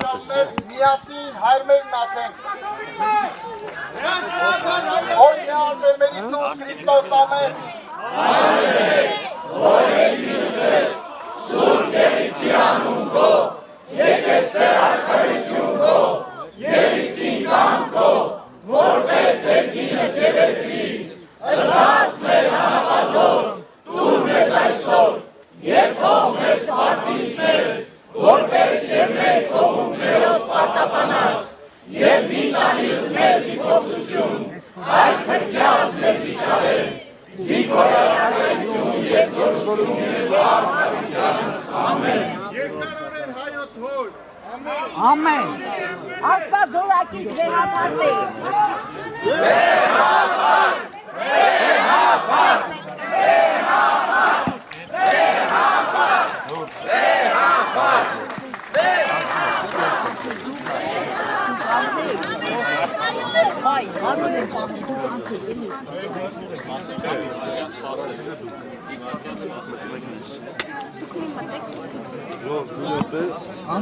Միասին հայրմերն ասենք, Օրինե անվերմերի Սուրբ Քրիստոս ամեն, Հայրմեր, որ ելիս ես, Սուրբ Գեղեցի անուն քո, եկես սեր արքայություն քո, ելիցին կան քո, որպես երկինս և երկրի, ըսած մեր հանապազոր, տուր մեզ այսօր, և թող մեզ պարտիսներ, որպես և մեր թողունքներով պարտապանած, և մի տանիս մեզ իքործություն, այլ փրկյաս մեզ իչավեն, զինքորարարություն և զորություն և արկավիտյանս, ամեն։ Երկարորեն հայոց հոր, ամեն։ Աստված զորակից վերապարտ է։ Վերապարտ, վերապարտ, վերապարտ, վերապարտ, Անց